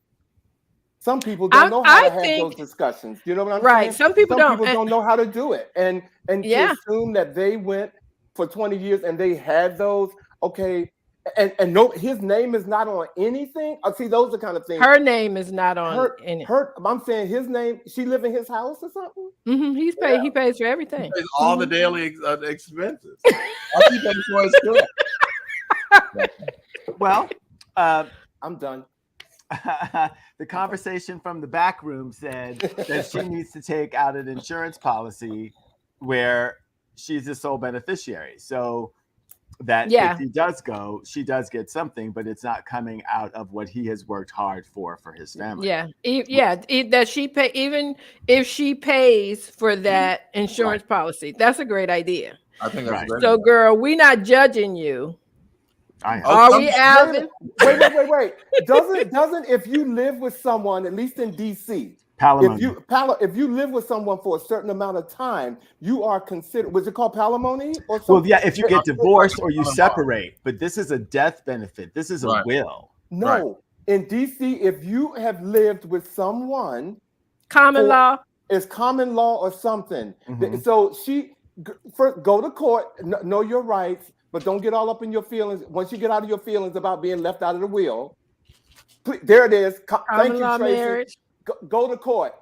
Some people don't know how to have those discussions. You know what I'm saying? Right. Some people don't know how to do it. And to assume that they went for 20 years and they had those, okay, and no, his name is not on anything. See, those are kind of things. Her name is not on any. I'm saying his name. She live in his house or something. Mm-hmm. He's paid. Yeah. He pays for everything. He pays all the daily expenses. All he pays for is good. Well, I'm done. The conversation from the back room said that she needs to take out an insurance policy where she's the sole beneficiary. So that if he does go, she does get something, but it's not coming out of what he has worked hard for his family. That she pay, even if she pays for that insurance policy. That's a great idea. I think that's great. So, girl, we're not judging you. Are we, Alvin? Wait. Doesn't if you live with someone, at least in DC, if you live with someone for a certain amount of time, you are considered, was it called palimony or something? Well, yeah, if you get divorced or you separate, but this is a death benefit. This is a will. No, in DC, if you have lived with someone, it's common law or something. Mm-hmm. So she first go to court, know your rights, but don't get all up in your feelings. Once you get out of your feelings about being left out of the will, please, there it is. Thank you, Tracy. Marriage. Go to court.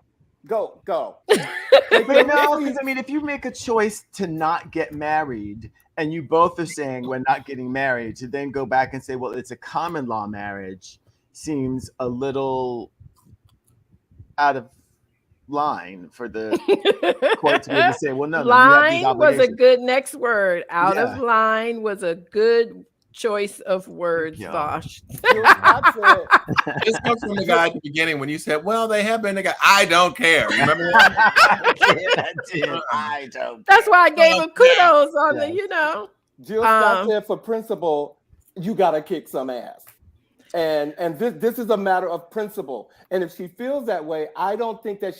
Go. But no, because I mean, if you make a choice to not get married, and you both are saying we're not getting married, to then go back and say, well, it's a common law marriage, seems a little out of line for the court to maybe say, well, no, you have these line was a obligations. good next word. Out Yeah. of line was a good choice of words, Vash. This comes from the guy at the beginning when you said, well, they have been the guy. I don't care. Remember that? I don't. That's why I gave him kudos on the, you know. Jill Scott said for principle, you got to kick some ass. And this is a matter of principle. And if she feels that way, I don't think that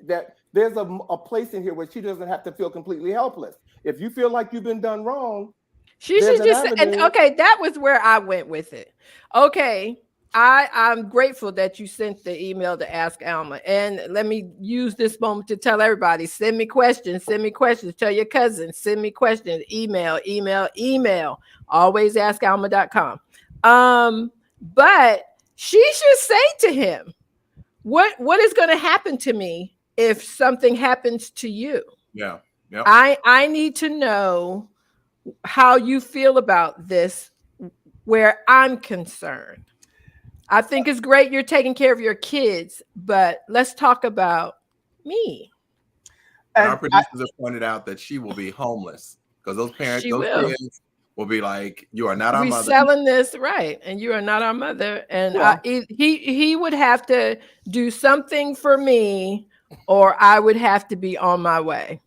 that there's a place in here where she doesn't have to feel completely helpless. If you feel like you've been done wrong, she should just, and okay, that was where I went with it. Okay, I'm grateful that you sent the email to ask Alma. And let me use this moment to tell everybody, send me questions, tell your cousins, send me questions, email, always askalma.com. But she should say to him, what is going to happen to me if something happens to you? Yeah. I need to know how you feel about this where I'm concerned. I think it's great you're taking care of your kids, but let's talk about me. And our producers have pointed out that she will be homeless because those parents, kids will be like, you are not our mother. We're selling this, right, and you are not our mother. And he would have to do something for me, or I would have to be on my way.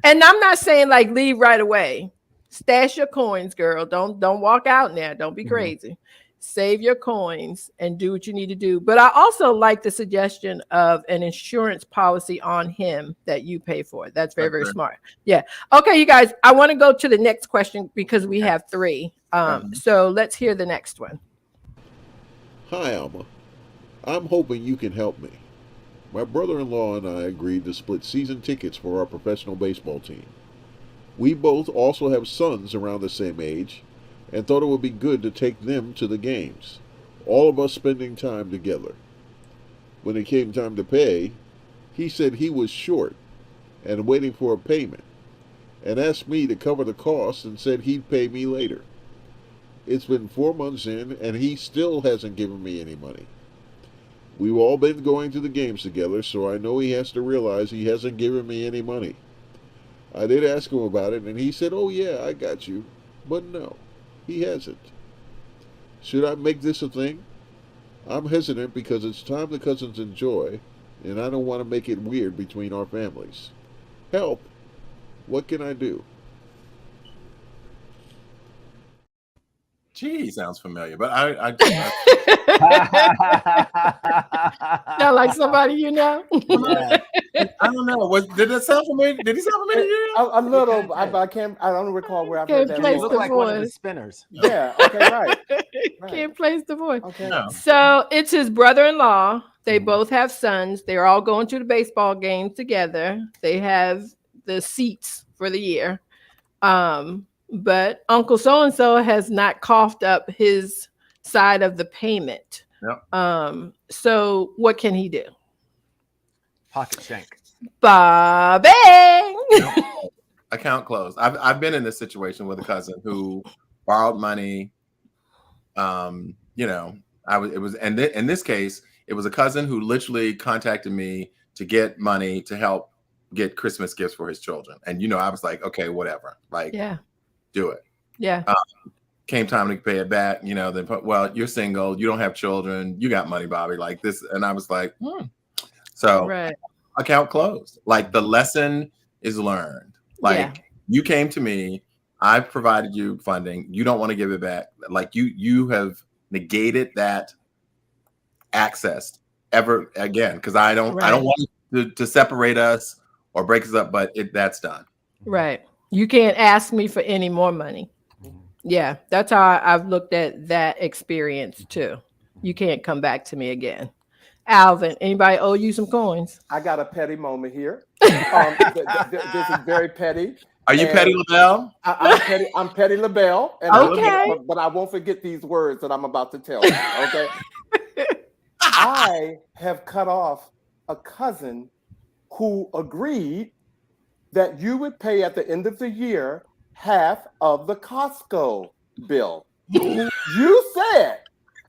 And I'm not saying like leave right away. Stash your coins, girl. Don't walk out now. Don't be crazy. Save your coins and do what you need to do. But I also like the suggestion of an insurance policy on him that you pay for. That's very, very smart. Yeah. Okay, you guys, I want to go to the next question because we have 3. So let's hear the next one. Hi, Alma. I'm hoping you can help me. My brother-in-law and I agreed to split season tickets for our professional baseball team. We both also have sons around the same age and thought it would be good to take them to the games, all of us spending time together. When it came time to pay, he said he was short and waiting for a payment, and asked me to cover the costs and said he'd pay me later. It's been 4 months in, and he still hasn't given me any money. We've all been going to the games together, so I know he has to realize he hasn't given me any money. I did ask him about it, and he said, oh yeah, I got you. But no, he hasn't. Should I make this a thing? I'm hesitant because it's time the cousins enjoy, and I don't want to make it weird between our families. Help! What can I do? Gee, sounds familiar, but I sound like somebody you know. I don't know. Did it sound familiar? Did he sound familiar? A little. I don't recall where I've heard that. He looked like one of the spinners. Yeah. Okay. Right. Can't place the voice. Okay. No. So it's his brother-in-law. They both have sons. They're all going to the baseball games together. They have the seats for the year. But Uncle so-and-so has not coughed up his side of the payment. Yep. So what can he do? Pocket shank. Bobby. Account closed. I've been in this situation with a cousin who borrowed money. In this case, it was a cousin who literally contacted me to get money to help get Christmas gifts for his children. And I was like, okay, whatever. Like, do it. Yeah. Came time to pay it back, then well, you're single, you don't have children, you got money, Bobby, like this. And I was like, So account closed. Like the lesson is learned. Like you came to me, I provided you funding, you don't want to give it back. Like you have negated that access ever again, because I don't want to separate us or break us up, but that's done. Right. You can't ask me for any more money. Yeah, that's how I've looked at that experience too. You can't come back to me again. Alvin, anybody owe you some coins? I got a petty moment here. This is very petty. Are you Petty LaBelle? I'm Petty LaBelle. And but I won't forget these words that I'm about to tell you. Okay. I have cut off a cousin who agreed that you would pay at the end of the year half of the Costco bill. You said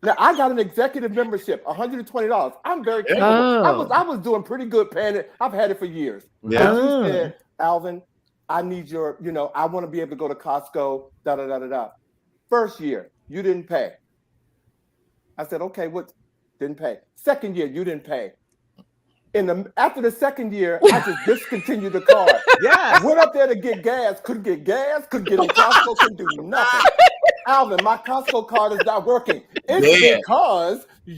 Now I got an executive membership, $120. I'm very capable. I was doing pretty good paying it. I've had it for years. Yeah. And she said, Alvin, I need your, I want to be able to go to Costco, da-da-da-da-da. First year, you didn't pay. I said, okay, what? Didn't pay. Second year, you didn't pay. After the second year, I just discontinued the card. Yeah. Went up there to get gas, couldn't get in Costco, couldn't do nothing. Alvin, my Costco card is not working. It's because you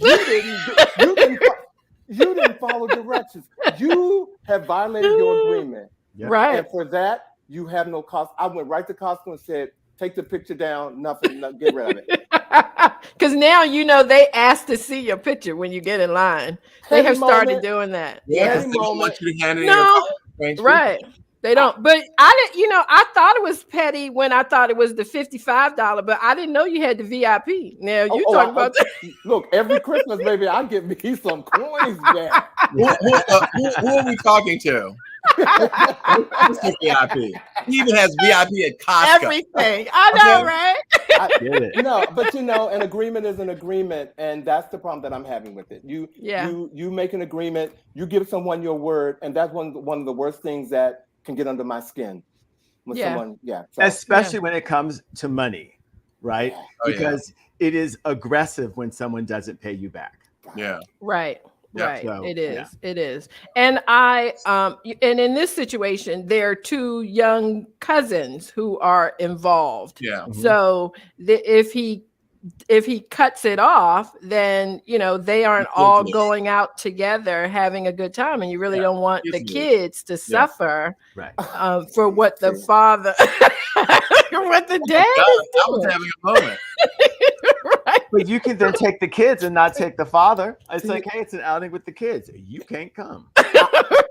didn't follow directions. You have violated your agreement. Yep. Right. And for that, you have no cost. I went right to Costco and said, take the picture down, nothing, get rid of it. Because now they ask to see your picture when you get in line. They have started doing that. Yeah, they don't want you to hand it in. Right. They don't. But I didn't. I thought it was petty when I thought it was the $55, but I didn't know you had the VIP. Now you talking about that. Look, every Christmas, baby, I get me some coins back. Who are we talking to? VIP. He even has VIP at Costco. Everything. I know, right? But an agreement is an agreement, and that's the problem that I'm having with it. You make an agreement, you give someone your word, and that's one of the worst things that can get under my skin. When someone, especially when it comes to money, right? Because it is aggressive when someone doesn't pay you back. Yeah. Right. Yeah, right. So, it is. And and in this situation, there are two young cousins who are involved. Yeah. Mm-hmm. So if he cuts it off, then, they aren't all going out together having a good time. And you really don't want the kids to suffer for what the father, what the dad is doing. I was having a moment. Right. But you can then take the kids and not take the father. It's like, hey, it's an outing with the kids. You can't come.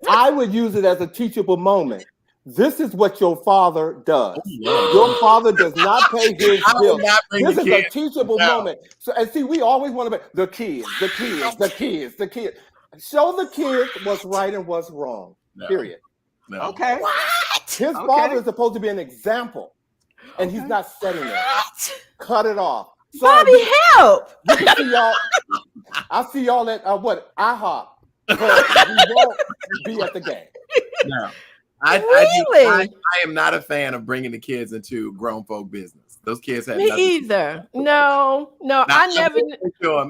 I would use it as a teachable moment. This is what your father does. Your father does not pay his bills. This is a teachable moment. So, and see, we always want to be the kids. Show the kids what's right and what's wrong. Period. No. Okay. What? His father is supposed to be an example, and he's not setting it. Cut it off. Bobby, help! You can see y'all. I see y'all at IHOP, but we won't be at the game. No. Really? I am not a fan of bringing the kids into grown folk business. Those kids have me either. No, I never.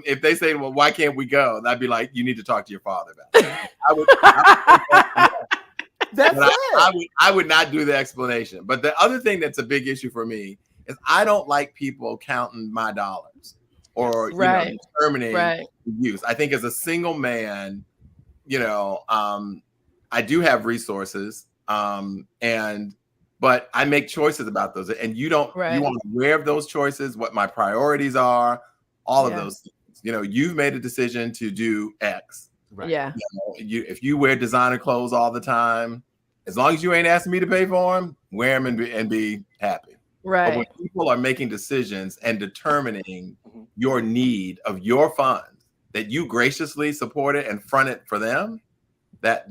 If they say, "Well, why can't we go?" I'd be like, "You need to talk to your father about it." I would not do the explanation. But the other thing that's a big issue for me is I don't like people counting my dollars or determining the use. I think as a single man, I do have resources, but I make choices about those, and you don't. You are aware of those choices, what my priorities are, all of those things. You've made a decision to do X. Right. Yeah. If you wear designer clothes all the time, as long as you ain't asking me to pay for them, wear them and be happy. Right. But when people are making decisions and determining your need of your funds that you graciously supported and fronted for them, that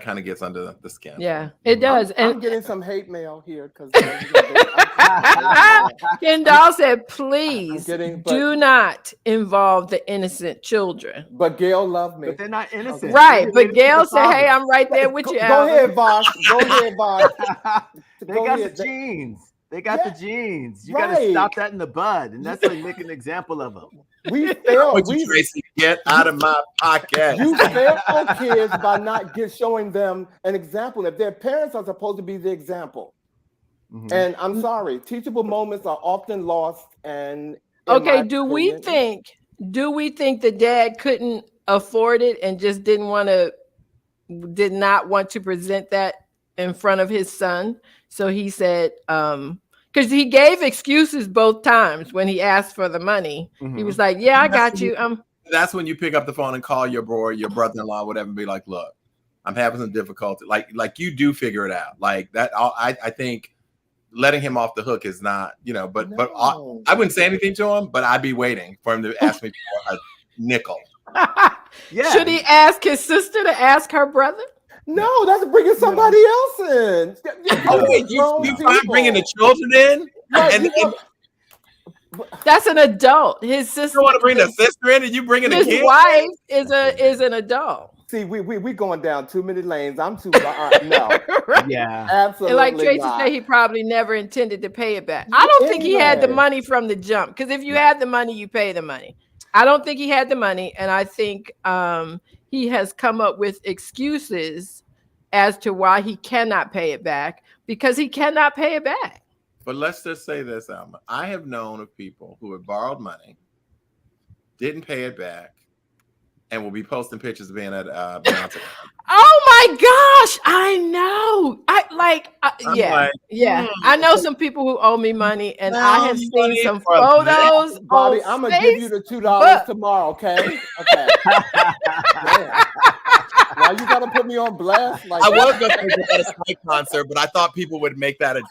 kind of gets under the skin. Yeah, it does. I'm getting some hate mail here because Kendall said, "Please do not involve the innocent children." But Gail loved me. But they're not innocent. Right. But Gail said, "Hey, I'm right there with you." Go ahead, Vash. Go ahead, Vash. They got the genes. They got the genes. You got to stop that in the bud, and that's like make an example of them. We fail. Tracy, get out of my pocket. You fail kids by not showing them an example. If their parents are supposed to be the example, and I'm sorry, teachable moments are often lost. And okay, do we think the dad couldn't afford it and just did not want to present that in front of his son? So he said, because he gave excuses both times when he asked for the money. He was like, "Yeah, I got you." That's when you pick up the phone and call your brother-in-law, whatever, and be like, "Look, I'm having some difficulty." Like you do figure it out. Like that. I think letting him off the hook is not, But I wouldn't say anything to him, but I'd be waiting for him to ask me for a nickel. Should he ask his sister to ask her brother? No, that's bringing somebody else in. Oh, wait, you try bringing the children in? Right, That's an adult. His sister. You don't want to bring the sister in, and you bringing the kid. His wife is an adult. See, we going down too many lanes. I'm too no. Right. Yeah, absolutely. And like Tracy said, he probably never intended to pay it back. I don't think he had the money from the jump. Because if you had the money, you pay the money. I don't think he had the money, and I think he has come up with excuses as to why he cannot pay it back, because he cannot pay it back. But let's just say this, Alma. I have known of people who have borrowed money, didn't pay it back, and will be posting pictures of being at Beyonce. Oh my gosh, I know. I know some people who owe me money, and I have seen some photos. Bobby, I'm gonna give you the $2 tomorrow, okay? Okay. Why you gotta put me on blast? Like I was gonna take it at a Spike concert, but I thought people would make that a joke.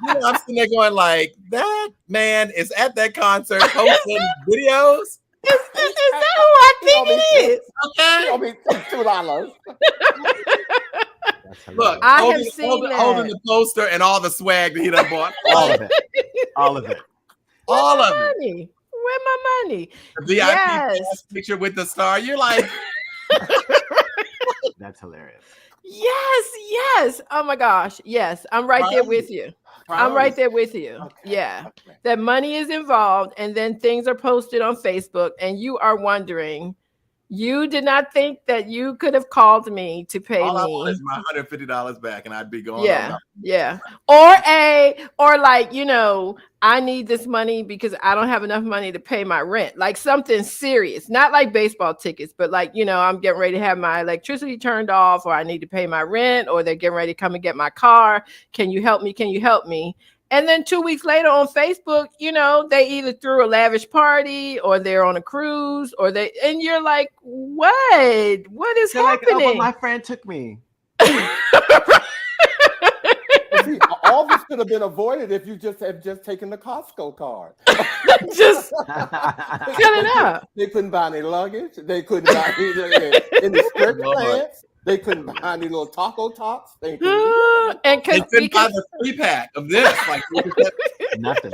I'm sitting there going like, that man is at that concert posting videos. Is that who I think it is? Okay, I'll be $2. Look, I have seen that. Holding the poster and all the swag that he done bought. all of it. All of it. Where my money? The VIP picture with the star. You're like, that's hilarious. Yes. Oh my gosh. Yes. I'm right there with you. I'm right there with you. Okay. Yeah. Okay. That money is involved, and then things are posted on Facebook, and you are wondering, you did not think that you could have called me to pay all me. I want is my $150 back, and I'd be going. Yeah. Or like, I need this money because I don't have enough money to pay my rent. Like something serious, not like baseball tickets, but like, I'm getting ready to have my electricity turned off, or I need to pay my rent, or they're getting ready to come and get my car. Can you help me? And then 2 weeks later on Facebook, they either threw a lavish party, or they're on a cruise, and you're like, what is happening? Like, oh, well, my friend took me. See, all this could have been avoided if you just had taken the Costco card. Just cut it up. They couldn't buy any luggage. They couldn't buy any skirt pants. They couldn't buy any little taco tops. They couldn't buy the 3-pack of this. Like nothing.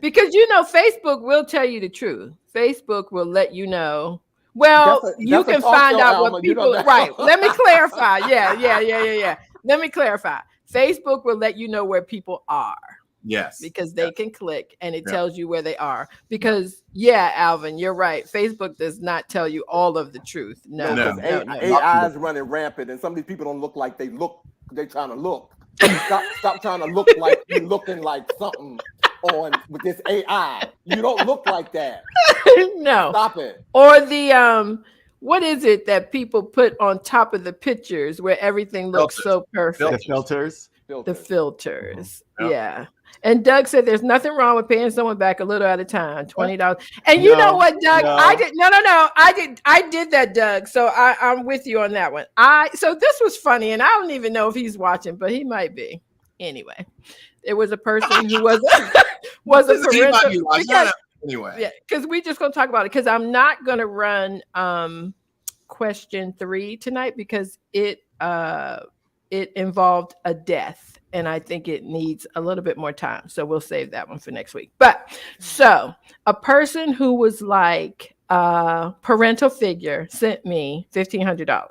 Because Facebook will tell you the truth. Facebook will let you know. Well, you can find out what people. Right. Let me clarify. Yeah. Let me clarify. Facebook will let you know where people are. Yes. Because they can click and it tells you where they are. Because, Alvin, you're right. Facebook does not tell you all of the truth. No. AI is running rampant, and some of these people don't look like they're trying to look. Stop trying to look like you're looking like something with this AI. You don't look like that. No. Stop it. Or the what is it that people put on top of the pictures where everything looks so perfect? The filters. The filters. Mm-hmm. Yeah. And Doug said there's nothing wrong with paying someone back a little at a time, $20. And you know what, Doug? No. I did that, Doug. So I'm with you on that one. So this was funny, and I don't even know if he's watching, but he might be. Anyway, it was a person who was a parental. Anyway, because we're just going to talk about it, because I'm not going to run question 3 tonight, because it involved a death, and I think it needs a little bit more time. So we'll save that one for next week. But so a person who was like a parental figure sent me $1,500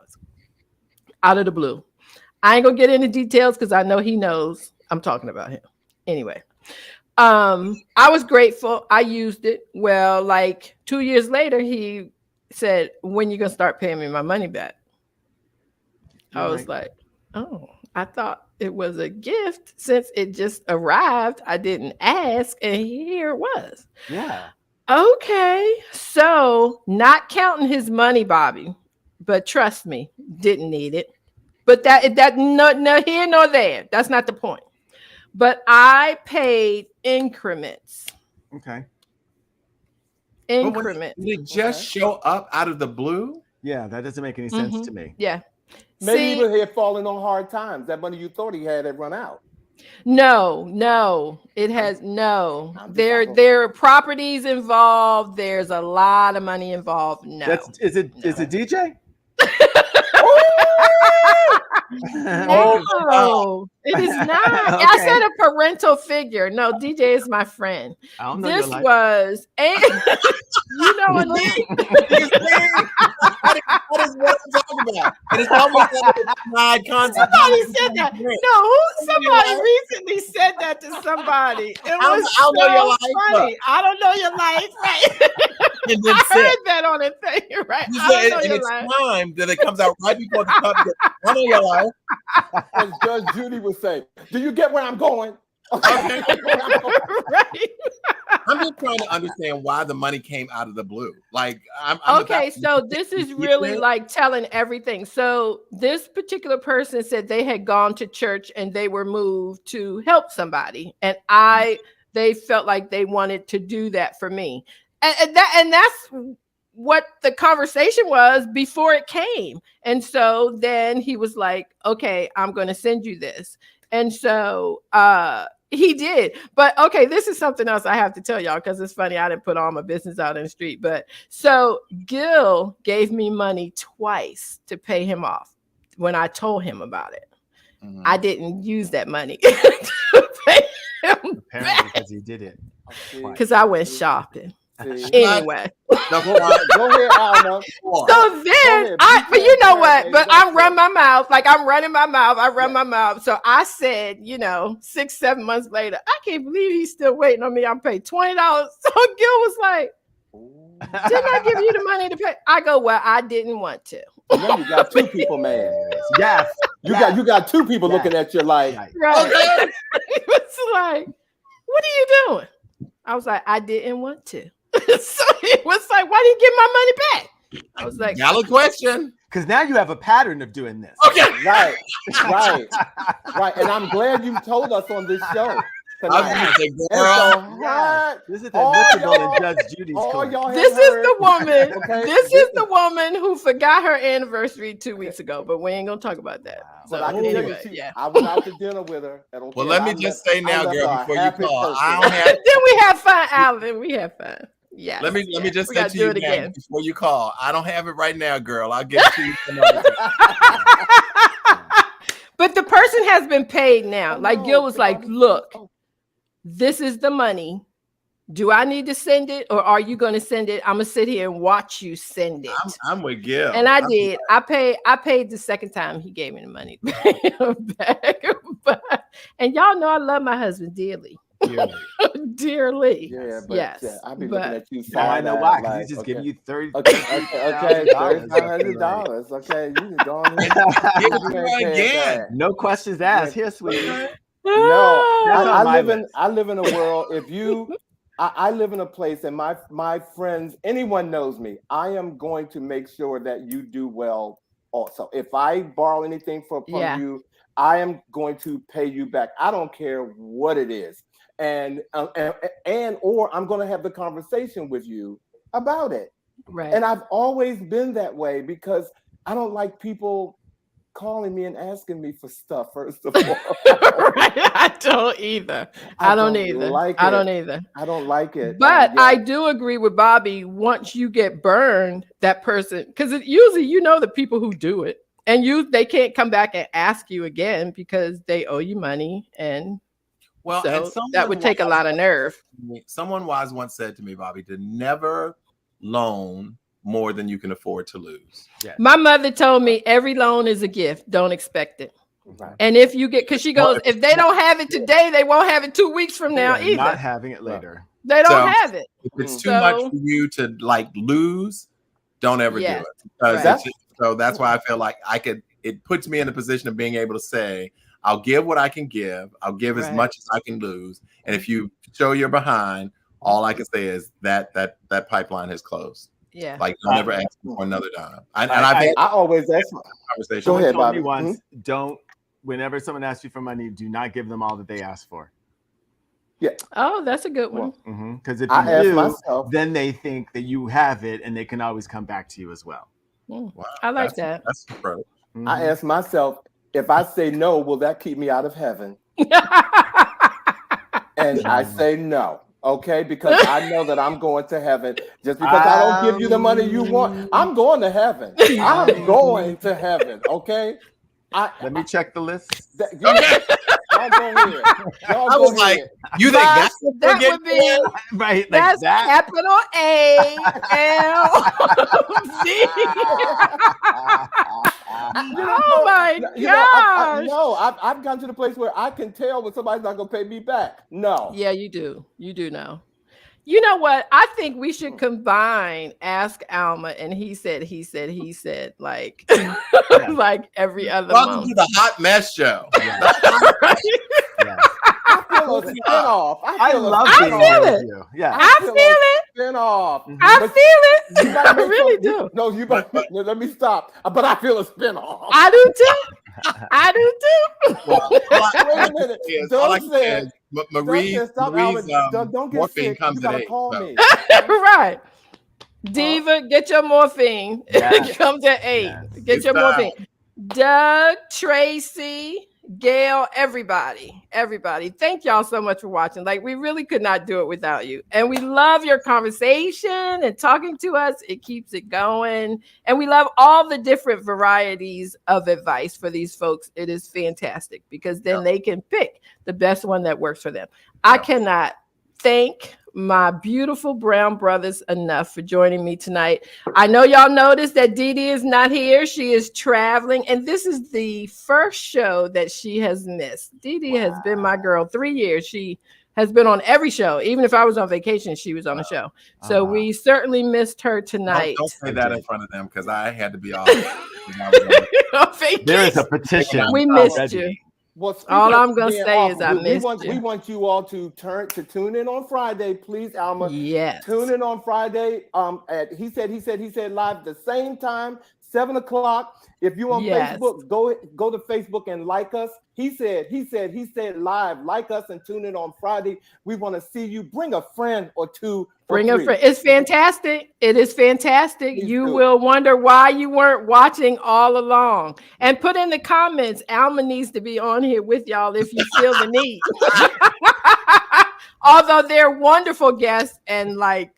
out of the blue. I ain't gonna get into details because I know he knows I'm talking about him. Anyway, I was grateful. I used it. Well, like 2 years later, he said, "When you gonna start paying me my money back?" I was like, "Oh, I thought it was a gift since it just arrived. I didn't ask, and here it was." Yeah. Okay. So not counting his money, Bobby, but trust me, didn't need it. But that no here nor there. That's not the point. But I paid increments. Okay. Increments. Did it just show up out of the blue? Yeah, that doesn't make any sense to me. Yeah. Maybe he was falling on hard times. That money you thought he had run out. No, it has no. There are properties involved. There's a lot of money involved. No. Is it DJ? No, it is I said a parental figure. No, DJ is my friend. I don't know This your life. was, and you know what? That is what I'm talking about. And it's almost like a side concept. Somebody said that. No, somebody recently said that to somebody. It was I don't know your life, funny. I don't know your life, right? And then I heard that on the thing, right? You I say, don't know and your it's life. time that it comes out right before the top. I know your life. As Judge Judy would say, do you get where I'm going? Okay. Right. I'm just trying to understand why the money came out of the blue. Like, okay, so this is really like telling everything. So this particular person said they had gone to church and they were moved to help somebody, and they felt like they wanted to do that for me, and that's what the conversation was before it came. And so then he was like, okay, I'm going to send you this. And so he did. But okay, this is something else I have to tell y'all, because it's funny. I didn't put all my business out in the street. But so Gil gave me money twice to pay him off when I told him about it. Mm-hmm. I didn't use that money to pay him apparently because he did it. Because I went shopping. Anyway, go ahead, Alma. So then but you know what? But I run my mouth, like I'm running my mouth. I run my mouth. So I said, 6-7 months later, I can't believe he's still waiting on me. I'm paid $20. So Gil was like, didn't I give you the money to pay? I go, well, I didn't want to. Now you got two people mad. Yes. You got two people looking at you like, right. Okay. It's like, what are you doing? I was like, I didn't want to. So it was like, why didn't you get my money back? I was like, valid question. Because now you have a pattern of doing this. Okay. Right. And I'm glad you told us on this show. This is admissible in Judge Judy's court. This is the woman. Okay? This is the woman who forgot her anniversary 2 weeks ago, but we ain't gonna talk about that. So I went out to dinner with her. Well, let me just say now, girl, before you call, then we have fun, Alvin. We have fun. Yeah. Let me just say to you again before you call. I don't have it right now, girl. I'll give it to you another day. But the person has been paid now. Like Gil was like, look, this is the money. Do I need to send it, or are you going to send it? I'm gonna sit here and watch you send it. I'm with Gil, and I did. I paid the second time he gave me the money back. And y'all know I love my husband dearly. Dearly. Yeah, but yes. I'll be looking at you. I know why. Because he's just giving you $30,000. Okay, you can go on again. No questions asked. Here, sweetie. No, I live in a world. I live in a place, and my friends, anyone knows me, I am going to make sure that you do well. Also, if I borrow anything from you, I am going to pay you back. I don't care what it is, and or I'm going to have the conversation with you about it. Right. And I've always been that way because I don't like people calling me and asking me for stuff, first of all. I don't either. I don't either. I don't like it. But I do agree with Bobby. Once you get burned, that person, because usually the people who do it, and they can't come back and ask you again because they owe you money, and so that would take a lot of nerve. Someone wise once said to me, Bobby, to never loan more than you can afford to lose. Yeah. My mother told me every loan is a gift. Don't expect it. Right. And if you get, because she goes, if they don't have it today, they won't have it 2 weeks from now either. Not having it later. They don't have it. If it's too much for you to lose, don't ever do it. Because that's why I feel like it puts me in a position of being able to say, I'll give what I can give. I'll give as much as I can lose. And if you show you're behind, all I can say is that pipeline has closed. Yeah. Like don't ever ask for another dime. I always ask my conversation. Go ahead, Bobby. Don't, whenever someone asks you for money, do not give them all that they ask for. Yeah. Oh, that's a good one. Because if you do, then they think that you have it and they can always come back to you as well. Wow. I like that. That's approach. I ask myself, if I say no, will that keep me out of heaven? And I say no. Okay, because I know that I'm going to heaven. Just because I don't give you the money you want, I'm going to heaven. I'm going to heaven. Okay. Let me check the list. Y'all go ahead. Y'all I was go like, ahead. you think Vash, that's that would be Right, like that's that. capital A L V. Oh my gosh. I've gotten to the place where I can tell when somebody's not gonna pay me back. No. Yeah, you do. You do know. You know what? I think we should combine Ask Alma and he said, like, like every other Welcome month. to the Hot Mess Show. Yes. I feel a spinoff. I love I being feel here it. with you. Yeah. I feel it. Spinoff. I feel it. You gotta I make really some- do. No, you better let me stop. But I feel a spinoff. I do too. I do too. Well, Wait a minute. all I Doug can say said, is Marie's stop, Alvin. Doug, don't get morphine sick. comes You gotta at 8. call So. me. Right. Diva, get your morphine. Yes. Comes at 8. Yes. Get It's your time. morphine. Doug, Tracy, Gail, everybody. Thank y'all so much for watching. Like, we really could not do it without you. And we love your conversation and talking to us. It keeps it going. And we love all the different varieties of advice for these folks. It is fantastic because then they can pick the best one that works for them. I cannot thank my beautiful brown brothers enough for joining me tonight. I know y'all noticed that Dee Dee is not here. She is traveling, and this is the first show that she has missed. Dee Dee has been my girl 3 years. She has been on every show. Even if I was on vacation, she was on the show. So we certainly missed her tonight. Don't say that in front of them because I had to be off. There is a petition. We missed you. Well, all I'm gonna say is I missed you. We want you all to tune in on Friday, please, Alma. Yes. Tune in on Friday. At he said live the same time, 7:00. If you on Facebook, go to Facebook and like us. He said live, like us and tune in on Friday. We want to see you. Bring a friend or two. Bring a friend. It's fantastic. It is fantastic. You will wonder why you weren't watching all along. And put in the comments, Alma needs to be on here with y'all if you feel the need. Although they're wonderful guests and like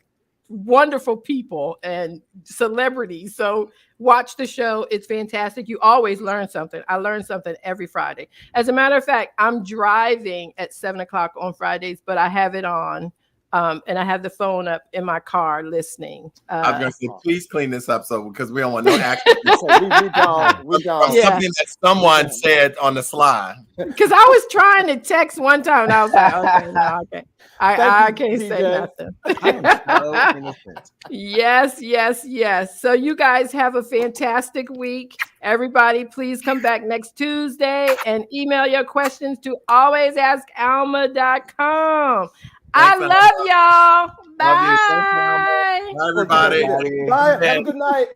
wonderful people and celebrities. So watch the show. It's fantastic. You always learn something. I learn something every Friday. As a matter of fact, I'm driving at 7:00 on Fridays, but I have it on. And I have the phone up in my car listening. I was going to say, please clean this up because we don't want no accidents. we don't. Something that someone said on the slide. Because I was trying to text one time and I was like, okay, no, okay. I can't say nothing. Yes. So you guys have a fantastic week. Everybody, please come back next Tuesday and email your questions to alwayaskalma.com. I love y'all. Bye. Love you. Bye, everybody. Bye. Have a good night.